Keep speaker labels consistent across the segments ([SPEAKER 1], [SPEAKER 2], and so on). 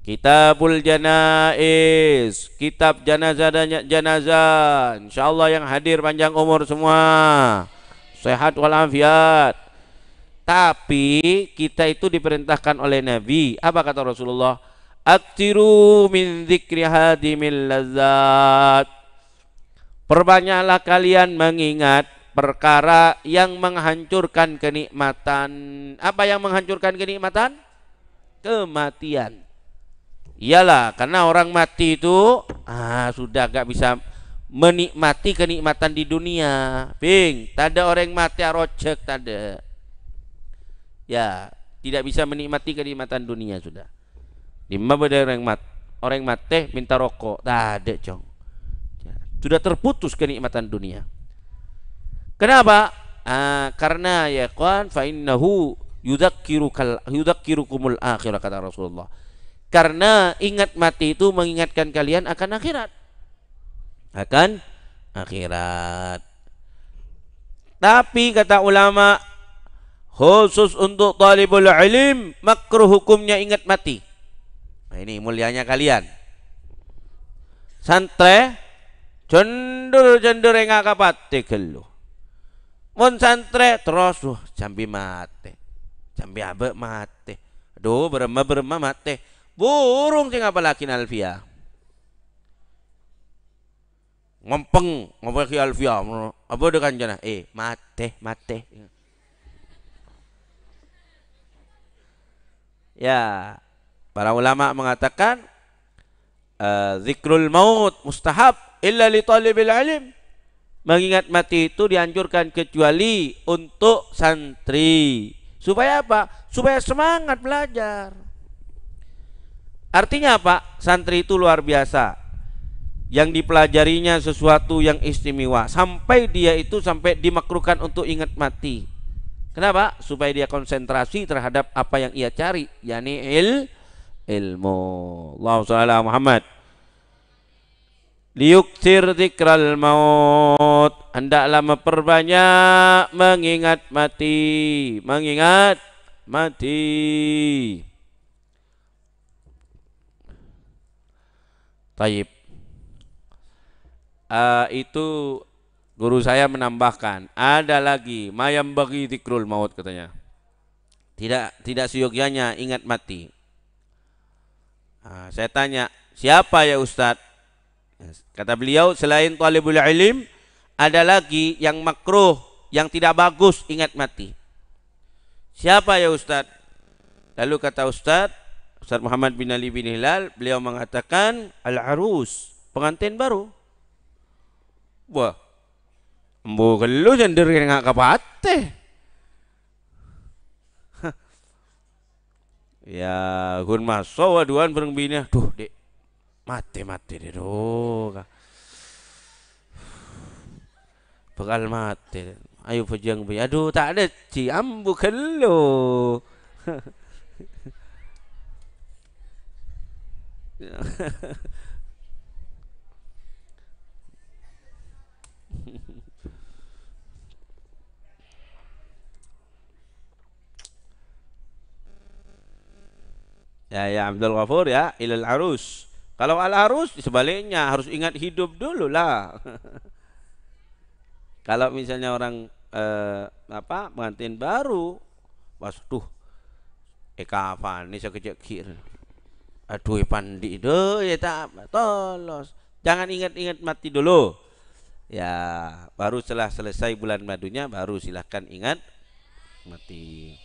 [SPEAKER 1] Kitabul Janaiz, kitab jenazah dan jenazah. Insyaallah yang hadir panjang umur semua, sehat walafiat. Tapi kita itu diperintahkan oleh Nabi. Apa kata Rasulullah? Aktiru min dzikri hadimil lazat. Perbanyaklah kalian mengingat perkara yang menghancurkan kenikmatan. Apa yang menghancurkan kenikmatan? Kematian. Iyalah, karena orang mati itu sudah gak bisa menikmati kenikmatan di dunia. Tak ada orang mati rojek, tak ada. Ya, tidak bisa menikmati kenikmatan dunia sudah. Lima beda orang mati minta rokok, tak ada, cong. Ya, sudah terputus kenikmatan dunia. Kenapa? Karena ya kawan, fa innahu yudzakirukumul akhirah, kata Rasulullah. Karena ingat mati itu mengingatkan kalian akan akhirat. Akan akhirat. Tapi kata ulama, khusus untuk talibul ilim, makruh hukumnya ingat mati. Nah, ini mulianya kalian. Santre cendur engak kapate gelo. Mun santre terus jambi mate. Jambi abe mate. Aduh, berema mate. Burung sing apalagi Alfia. Ngompeng ki Alfia. Apa dengan jana? Mate. Ya, para ulama mengatakan zikrul maut mustahab illa li talibil ilim. Mengingat mati itu dianjurkan kecuali untuk santri. Supaya apa? Supaya semangat belajar. Artinya apa? Santri itu luar biasa. Yang dipelajarinya sesuatu yang istimewa. Sampai dia itu sampai dimakruhkan untuk ingat mati. Kenapa? Supaya dia konsentrasi terhadap apa yang ia cari. Yani ilmu. Allahumma shalli ala Muhammad. Liyuktir dzikral maut. Hendaklah memperbanyak mengingat mati. Mengingat mati. Taib. Itu guru saya menambahkan, ada lagi mayam bagi dzikrul maut, katanya. Tidak seyogyanya ingat mati. Saya tanya, siapa ya Ustadz? Kata beliau, selain talibul ilim, ada lagi yang makruh, yang tidak bagus ingat mati. Siapa ya Ustadz? Lalu kata Ustadz Muhammad bin Ali bin Hilal, beliau mengatakan al-arus, pengantin baru. Wah, embo gelu jender ngak kapate. Ya, gun maso waduan bareng bini. Duh, Dek. Mati deh doh. Bakal mati. Ayo pejang bi. Aduh, tak ada ci ambu gelu. Ya Abdul Ghafur ya, ilal arus. Kalau al arus sebaliknya harus ingat hidup dulu lah. Kalau misalnya orang pengantin baru, pas tuh kapan nih saya kecil. Aduh pandi do ya tak tolos. Jangan ingat-ingat mati dulu. Ya, baru setelah selesai bulan madunya baru silahkan ingat mati.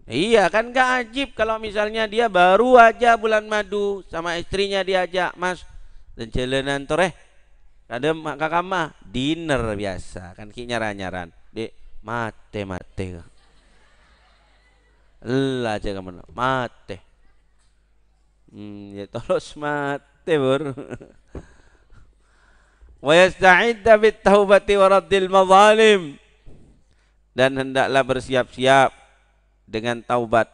[SPEAKER 1] Iya kan gak ajib kalau misalnya dia baru aja bulan madu sama istrinya diajak, Mas, dan jalanan toreh. Ada kakak mah dinner biasa kan ki nyaran Dek mate. Lah aja kamu mate. Ya terus mate bur. Wa yasta'idda bit taubati wa raddil mazalim. Dan hendaklah bersiap-siap dengan taubat,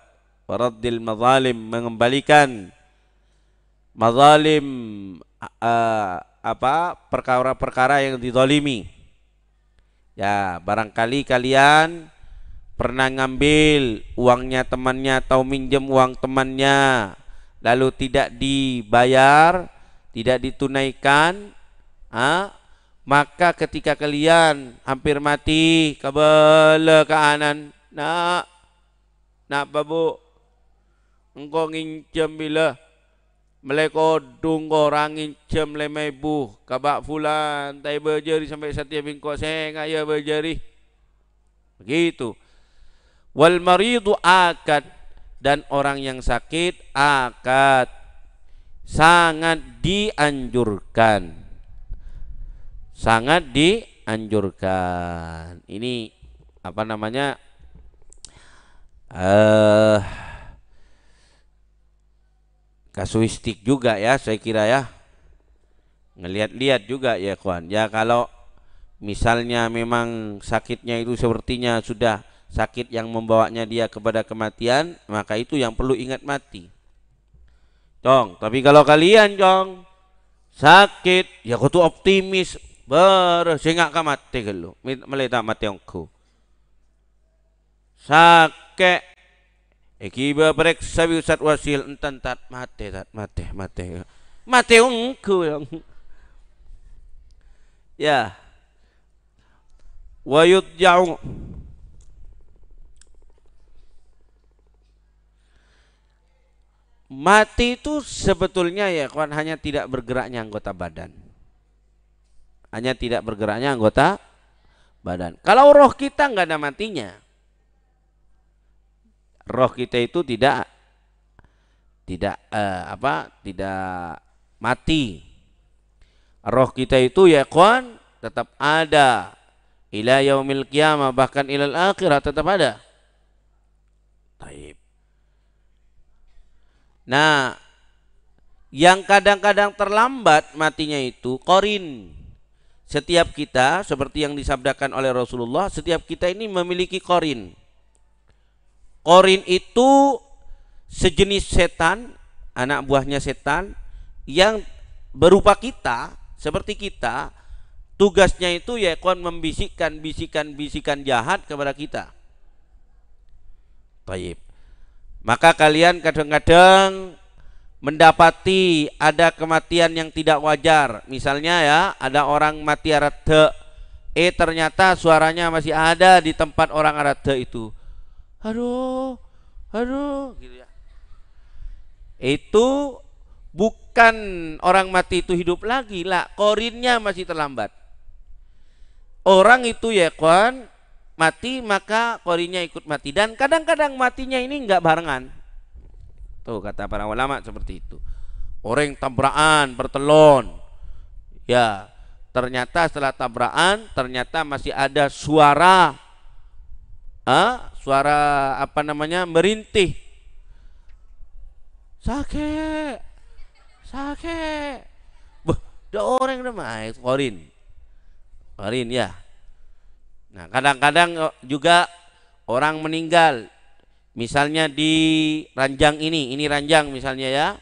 [SPEAKER 1] wa raddil mazalim, mengembalikan mazalim, perkara-perkara yang dizalimi. Ya, barangkali kalian pernah ngambil uangnya temannya atau minjem uang temannya lalu tidak dibayar, tidak ditunaikan, maka ketika kalian hampir mati kabala ke anan, nak babu engkau ngincem bila melekodung orang ngincem lemebu kabak fulan tai berjeri sampai setiap bingkok sengak ya berjeri begitu. Wal maridu akad, dan orang yang sakit akad, sangat dianjurkan, sangat dianjurkan. Ini apa namanya, kasuistik juga ya saya kira ya, ngelihat-lihat juga ya kawan ya. Kalau misalnya memang sakitnya itu sepertinya sudah sakit yang membawanya dia kepada kematian, maka itu yang perlu ingat mati. Cong, tapi kalau kalian cong sakit, ya kau tuh optimis, sehingga ka mati kalau meleta mati angku. Sakit, ekiba periksa Ustaz Wasil entan tat mati angku yang. Ya, wayud jauh. Mati itu sebetulnya ya kawan hanya tidak bergeraknya anggota badan. Hanya tidak bergeraknya anggota badan. Kalau roh kita nggak ada matinya. Roh kita itu tidak mati. Roh kita itu ya kawan tetap ada. Ila yaumil qiyamah, bahkan ilal akhirah tetap ada. Taib. Nah, yang kadang-kadang terlambat matinya itu korin. Setiap kita, seperti yang disabdakan oleh Rasulullah, setiap kita ini memiliki korin. Korin itu sejenis setan, anak buahnya setan, yang berupa kita, seperti kita. Tugasnya itu ya membisikkan bisikan jahat kepada kita. Taib. Maka kalian kadang-kadang mendapati ada kematian yang tidak wajar. Misalnya ya, ada orang mati arade, ternyata suaranya masih ada di tempat orang arade itu. Aduh, gitu ya. Itu bukan orang mati itu hidup lagi lah, korinnya masih terlambat. Orang itu ya mati maka korinnya ikut mati, dan kadang-kadang matinya ini enggak barengan. Tuh kata para ulama seperti itu. Orang tabrakan bertelon, ya ternyata setelah tabrakan ternyata masih ada suara apa namanya merintih, sakit, ada orang namanya korin ya. Nah, kadang-kadang juga orang meninggal, misalnya di ranjang ini ranjang misalnya ya.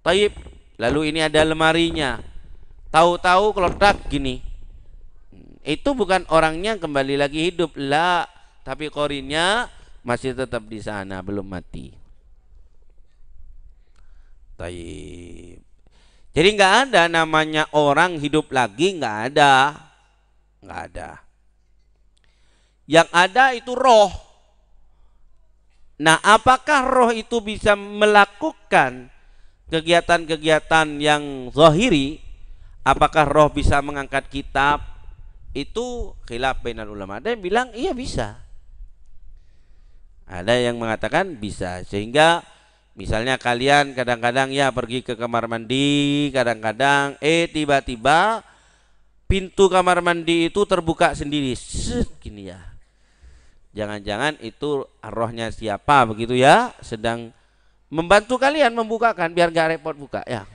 [SPEAKER 1] Taib, lalu ini ada lemarinya. Tahu-tahu kelotak gini. Itu bukan orangnya kembali lagi hidup lah, tapi korinnya masih tetap di sana, belum mati. Taib. Jadi nggak ada namanya orang hidup lagi, nggak ada. Yang ada itu roh. Nah, apakah roh itu bisa melakukan kegiatan-kegiatan yang zahiri? Apakah roh bisa mengangkat kitab? Itu khilaf bainal ulama. Ada yang bilang iya bisa. Ada yang mengatakan bisa. Sehingga misalnya kalian kadang-kadang ya pergi ke kamar mandi, kadang-kadang tiba-tiba pintu kamar mandi itu terbuka sendiri. Gini ya. Jangan-jangan itu rohnya siapa begitu ya, sedang membantu kalian membukakan biar gak repot buka ya.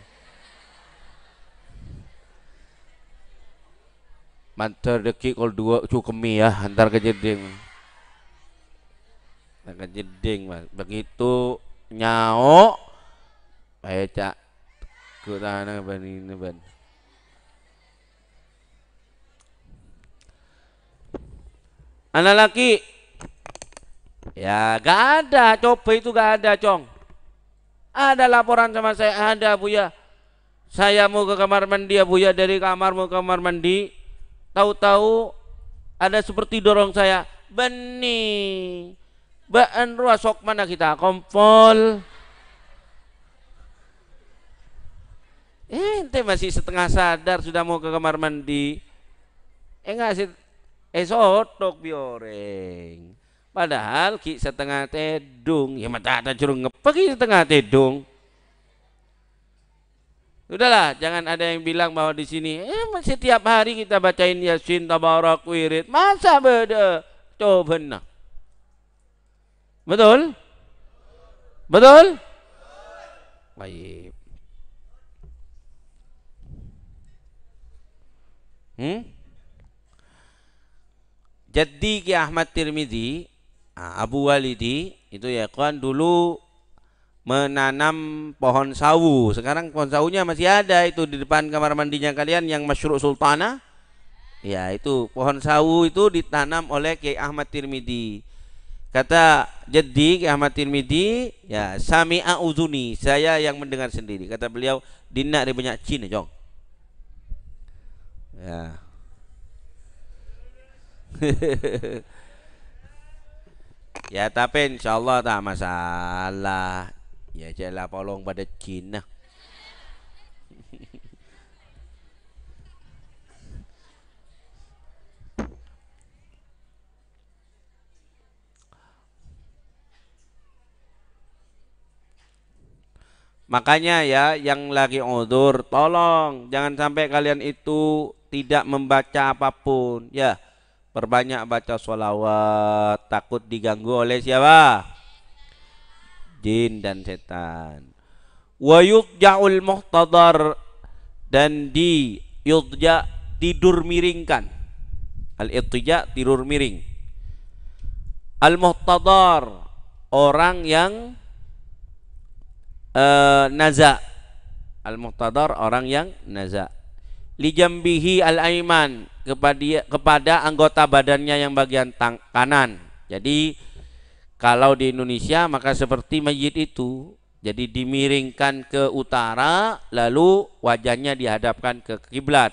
[SPEAKER 1] Mantar deki kol dua cukemi ya, antar ke jeding. Ke jeding mas. Begitu nyao baca ke tanah bani ban. Anak laki Ya gak ada, coba itu gak ada, Cong. Ada laporan sama saya, ada Buya. Saya mau ke kamar mandi ya Buya, dari kamar mau ke kamar mandi, tahu-tahu ada seperti dorong saya, bening baan ruas sok mana kita kompol. Ente masih setengah sadar sudah mau ke kamar mandi. Ngasih sotok bioreng. Padahal ki setengah tedung, ya mata ada curung ngepeki setengah tedung. Udahlah, jangan ada yang bilang bahwa di sini setiap hari kita bacain Yasin tabarak wirid. Masa beda? Coba nah. Betul? Betul? Baik. Jadi Ki Ahmad Tirmidzi, Abu Walidi itu ya kan dulu menanam pohon sawu. Sekarang pohon sawunya masih ada itu di depan kamar mandinya kalian yang masyhur Sultana. Ya, itu pohon sawu itu ditanam oleh Ki Ahmad Tirmidzi. Kata jadi Ki Ahmad Tirmidzi, ya sami'a uzuni, saya yang mendengar sendiri. Kata beliau, dina ada banyak Cina, Jong. Ya. Ya tapi insyaallah tak masalah. Ya jelah polong pada Cina. Makanya ya yang lagi udzur tolong jangan sampai kalian itu tidak membaca apapun ya. Perbanyak baca sholawat, takut diganggu oleh siapa? Jin dan setan. Wa yudja'ul muhtadar, dan di yudja tidur miringkan. Al-ittija tidur miring. Al-muhtadar orang yang naza. Al-muhtadar orang yang naza. Lijambihi al-aiman, kepada anggota badannya yang bagian kanan. Jadi kalau di Indonesia maka seperti mayit itu, jadi dimiringkan ke utara lalu wajahnya dihadapkan ke kiblat.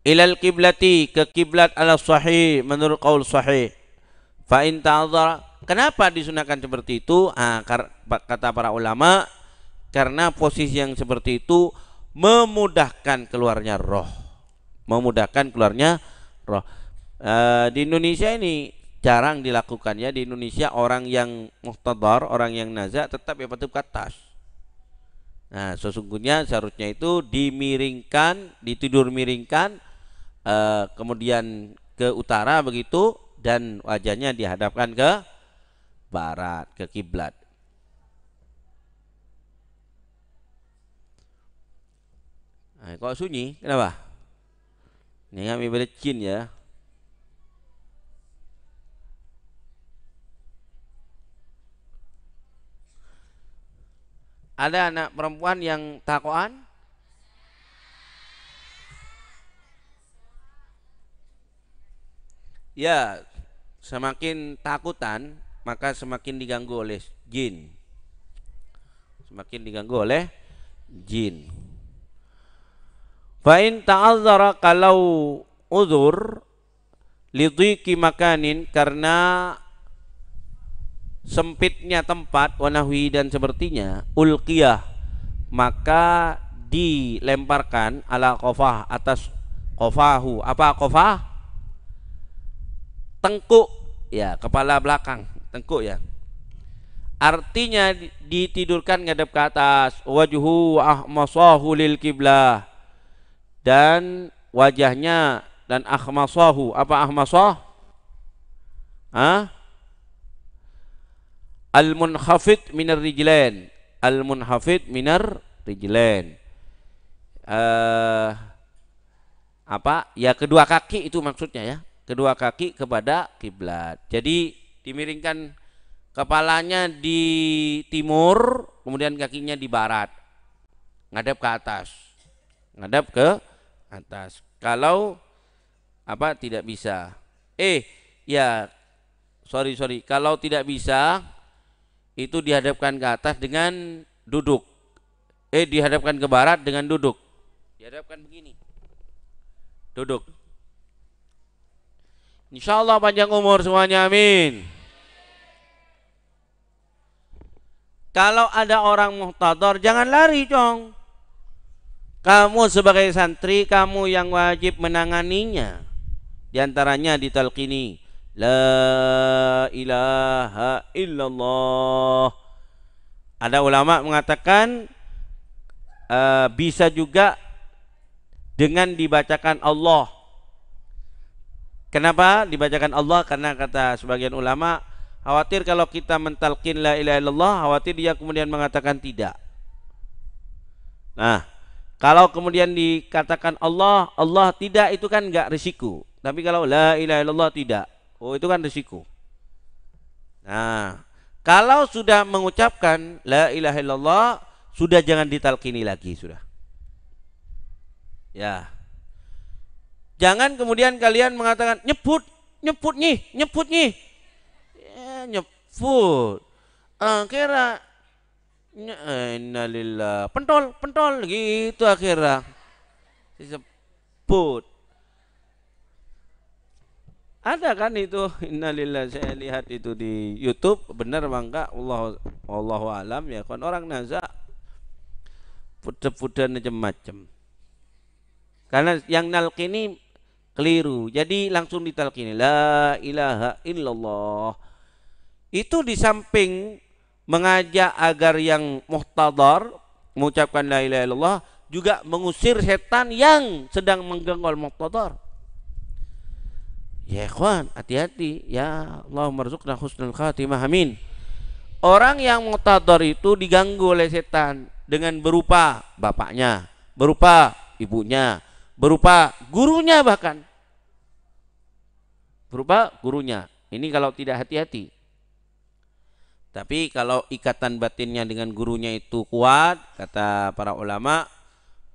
[SPEAKER 1] Ilal kiblati, ke kiblat ala sahih, menurut qaul sahih. Fa in ta'adzara, kenapa disunahkan seperti itu? Kata para ulama, karena posisi yang seperti itu memudahkan keluarnya roh. Memudahkan keluarnya roh. Di Indonesia ini jarang dilakukan ya. Di Indonesia orang yang muhtadar, orang yang naza tetap ya patut ke atas. Nah, sesungguhnya seharusnya itu dimiringkan, ditidur miringkan, kemudian ke utara begitu, dan wajahnya dihadapkan ke barat, ke kiblat. Nah, kok sunyi? Kenapa? Ini kami berjin ya. Ada anak perempuan yang takoan? Ya, semakin takutan maka semakin diganggu oleh jin. Semakin diganggu oleh jin. Fa in ta'azzara, kalau uzur lidhiqi makanin, karena sempitnya tempat, wanahwi dan sepertinya, ulqiyah, maka dilemparkan ala qafah, atas qafahu. Apa qafah? Tengkuk ya, kepala belakang, tengkuk ya. Artinya ditidurkan ngadep ke atas, wajhu ahmasahu lil kiblah, dan wajahnya dan ahmasahu. Apa ahmasah? Al-munkhafid minar rijlain. Al-munkhafid minar rijlain. Apa? Ya kedua kaki itu maksudnya ya. Kedua kaki kepada kiblat. Jadi dimiringkan kepalanya di timur, kemudian kakinya di barat. Ngadep ke atas. Ngadep ke atas. Kalau apa tidak bisa. Ya sorry. Kalau tidak bisa, itu dihadapkan ke atas dengan duduk. Dihadapkan ke barat dengan duduk. Dihadapkan begini. Duduk. Insya Allah panjang umur semuanya, amin. Kalau ada orang muhtadhar, jangan lari, Cong. Kamu sebagai santri, kamu yang wajib menanganinya. Di antaranya ditalqini, la ilaha illallah. Ada ulama mengatakan bisa juga dengan dibacakan Allah. Kenapa dibacakan Allah? Karena kata sebagian ulama, khawatir kalau kita mentalqin la ilaha illallah, khawatir dia kemudian mengatakan tidak. Nah, kalau kemudian dikatakan Allah, Allah tidak, itu kan enggak risiko. Tapi kalau la ilaha illallah tidak, oh itu kan risiko. Nah, kalau sudah mengucapkan la ilaha illallah, sudah jangan ditalqini lagi, sudah. Ya. Jangan kemudian kalian mengatakan nyebut nih. Ya, nyebut. Akhirnya innalillah, pentol gitu akhirnya. Disebut. Ada kan itu innalillah, saya lihat itu di YouTube, benar bangga, Allahu alam ya, kan orang naza puter-puter macam-macam. Karena yang nalqini keliru, jadi langsung ditalqini la ilaha illallah. Itu di samping mengajak agar yang muhtadhar mengucapkan la ilaha illallah, juga mengusir setan yang sedang mengganggu al-muhtadhar. Ya ikhwan, hati-hati ya, Allahumma rzuqna husnul khatimah, amin. Orang yang muhtadhar itu diganggu oleh setan dengan berupa bapaknya, berupa ibunya, berupa gurunya, bahkan berupa gurunya. Ini kalau tidak hati-hati. Tapi kalau ikatan batinnya dengan gurunya itu kuat, kata para ulama,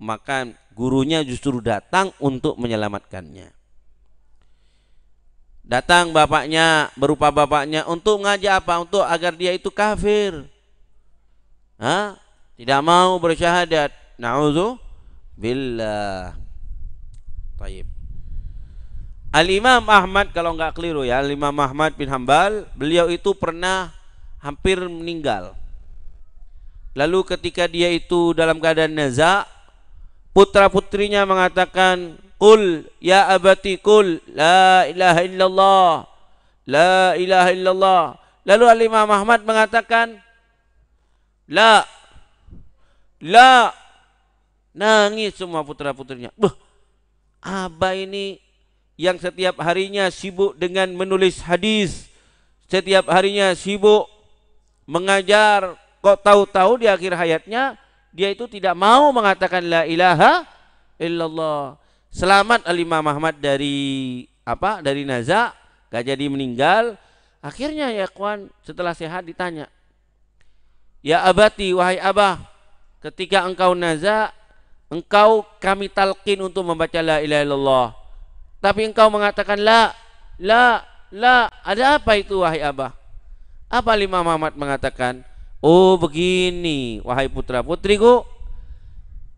[SPEAKER 1] maka gurunya justru datang untuk menyelamatkannya. Datang bapaknya, berupa bapaknya, untuk ngajak apa? Untuk agar dia itu kafir, tidak mau bersyahadat. Na'udzubillah. Taib. Al-Imam Ahmad, kalau nggak keliru ya, Al-Imam Ahmad bin Hambal, beliau itu pernah hampir meninggal. Lalu ketika dia itu dalam keadaan naza, putra-putrinya mengatakan, "Qul ya abati, qul la ilaha illallah, la ilaha illallah." Lalu Al-Imam Ahmad mengatakan, la. Nangis semua putra-putrinya. Abah ini yang setiap harinya sibuk dengan menulis hadis, setiap harinya sibuk mengajar, kok tahu-tahu di akhir hayatnya dia itu tidak mau mengatakan la ilaha illallah. Selamat Al-Imam Ahmad dari naza, gak jadi meninggal. Akhirnya ya kawan, setelah sehat ditanya, ya abati, wahai abah, ketika engkau naza, engkau kami talqin untuk membaca la ilaha illallah, tapi engkau mengatakan la. Ada apa itu wahai abah? Apa Imam Ahmad mengatakan? Oh begini, wahai putra putriku,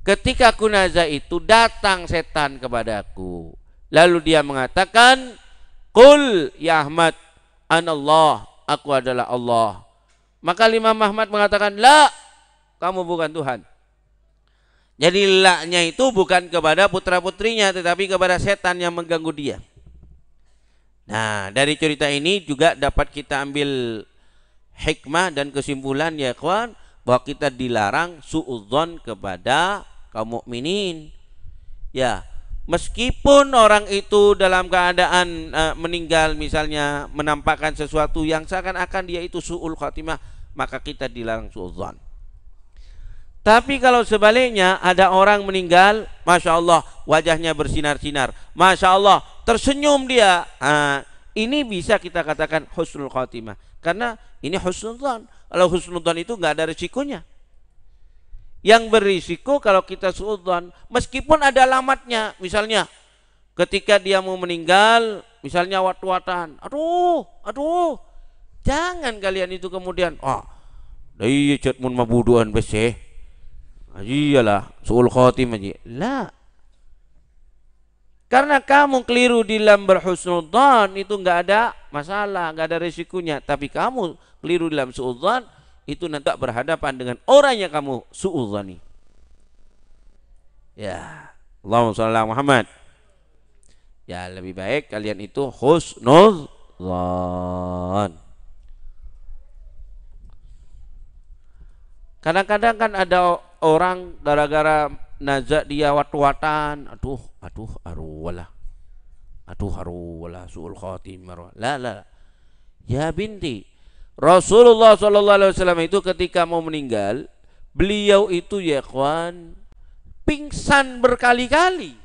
[SPEAKER 1] ketika aku naza itu datang setan kepadaku, lalu dia mengatakan, qul ya Ahmad anallah, aku adalah Allah. Maka Imam Ahmad mengatakan, la, kamu bukan Tuhan. Jadi la-nya itu bukan kepada putra-putrinya, tetapi kepada setan yang mengganggu dia. Nah, dari cerita ini juga dapat kita ambil hikmah dan kesimpulan ya kawan, bahwa kita dilarang suudzon kepada kaum mukminin. Ya, meskipun orang itu dalam keadaan meninggal, misalnya menampakkan sesuatu yang seakan-akan dia itu su'ul khatimah, maka kita dilarang suudzon. Tapi kalau sebaliknya ada orang meninggal, Masya Allah wajahnya bersinar-sinar, Masya Allah tersenyum dia, ini bisa kita katakan husnul khatimah, karena ini husnudzon. Kalau husnudzon itu nggak ada risikonya. Yang berisiko kalau kita suudzon, meskipun ada alamatnya, misalnya ketika dia mau meninggal, misalnya wat-watan, aduh Jangan kalian itu kemudian iya cat mun mabuduan bese. Iyalah suul khotim aja. La. Karena kamu keliru di dalam berhusnudzan itu enggak ada masalah, enggak ada resikonya. Tapi kamu keliru dalam suudzan itu nanti berhadapan dengan orang yang kamu suudzani. Ya, Allahumma shalli ala Muhammad. Ya, lebih baik kalian itu husnudzan. Kadang-kadang kan ada orang gara-gara nazak dia wat-watan, aduh haruwala suul khatimah. La. Ya binti, Rasulullah sallallahu alaihi wasallam itu ketika mau meninggal, beliau itu ya kawan pingsan berkali-kali.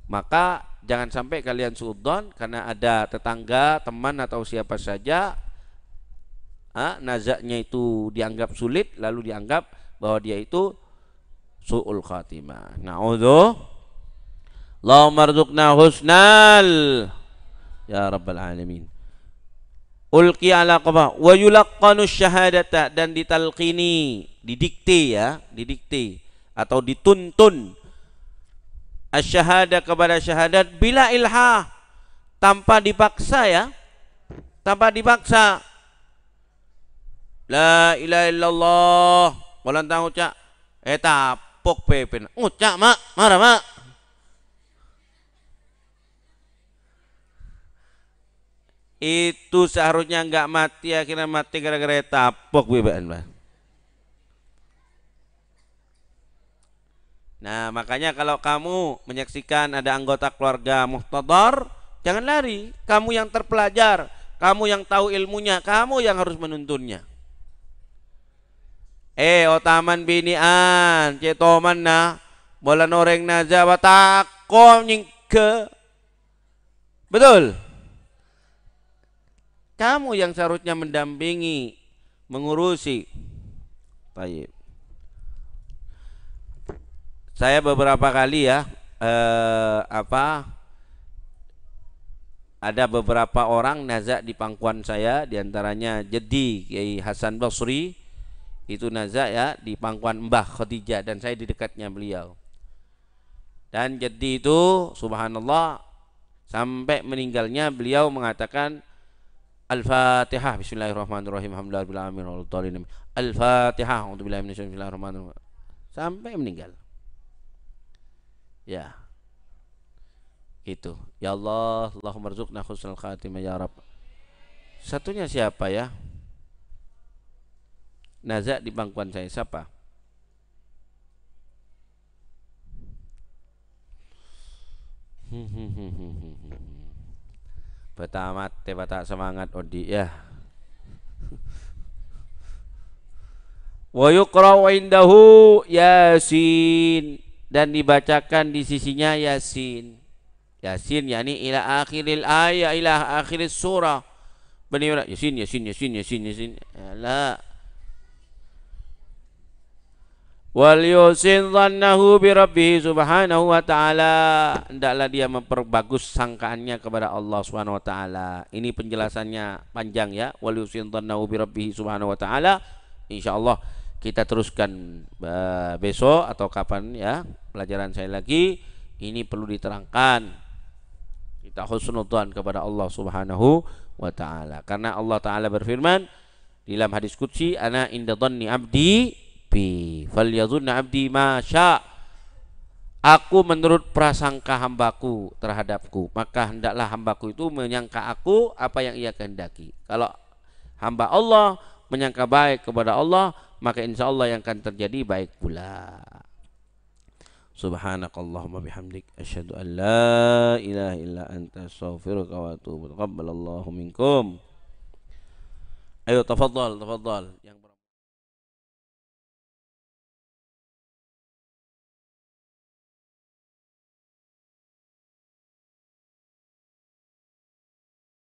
[SPEAKER 1] Maka jangan sampai kalian suudzon karena ada tetangga, teman atau siapa saja nazaknya itu dianggap sulit, lalu dianggap bahwa dia itu su'ul khatimah. Na'udzu Allahumma rzuqna husnal ya rabbal alamin. Ulqi ala qabah wa yulaqqanu syahadata, dan ditalqini, didikte atau dituntun asy-syahadah kepada syahadat bila ilhah, tanpa dipaksa ya, tanpa dipaksa. La ilaha illallah walan tahu cak tapok pepen ngucak mak marah mak. Itu seharusnya enggak mati, akhirnya mati gara-gara tapok beban. Nah, makanya kalau kamu menyaksikan ada anggota keluarga muhtadar, jangan lari. Kamu yang terpelajar, kamu yang tahu ilmunya, kamu yang harus menuntunnya. Otaman binian, cetoman na, bola noreng na Jawa tako nyingke. Betul? Kamu yang seharusnya mendampingi, mengurusi. Baik. Saya beberapa kali ya, ada beberapa orang nazak di pangkuan saya, diantaranya Jadi Kiai Hasan Basri. Itu nazak ya di pangkuan Mbah Khadijah, dan saya di dekatnya beliau. Dan jadi itu subhanallah sampai meninggalnya beliau mengatakan Al-Fatihah, bismillahirrahmanirrahim, alhamdulillahirabbil alamin, Al-Fatihah, a'udzubillahi minasyaitonir rajim, bismillahirrahmanirrahim, sampai meninggal. Ya. Itu. Ya Allah, Allahumma rzuqna husnul khatimah ya Rabb. Satunya siapa ya? Nazak di pangkuan saya siapa? Betamat bata semangat odi ya. Wa yuqra'u indahu Yasin, dan dibacakan di sisinya Yasin. Yasin yakni ila akhiril ayat, ila akhiris surah. Benar Yasin. La. Wal yusin dhannahu bi rabbih subhanahu wa ta'ala, hendaklah dia memperbagus sangkaannya kepada Allah subhanahu wa ta'ala. Ini penjelasannya panjang ya. Wal yusin dhannahu bi rabbih subhanahu wa ta'ala. Insyaallah kita teruskan besok atau kapan ya pelajaran saya lagi. Ini perlu diterangkan, kita husnudzan kepada Allah subhanahu wa ta'ala, karena Allah ta'ala berfirman di dalam hadis qudsi, ana inda dhanni abdi bi falyadhunna abdi ma sya. Aku menurut prasangka hambaku terhadapku, maka hendaklah hambaku itu menyangka aku apa yang ia kehendaki. Kalau hamba Allah menyangka baik kepada Allah, maka insya Allah yang akan terjadi baik pula. Subhanakallahumma bihamdik asyhadu an la ilaha illa anta astaghfiruka wa atubu ilaik. Taqabbalallahu minkum. Ayo tafadhal. Yang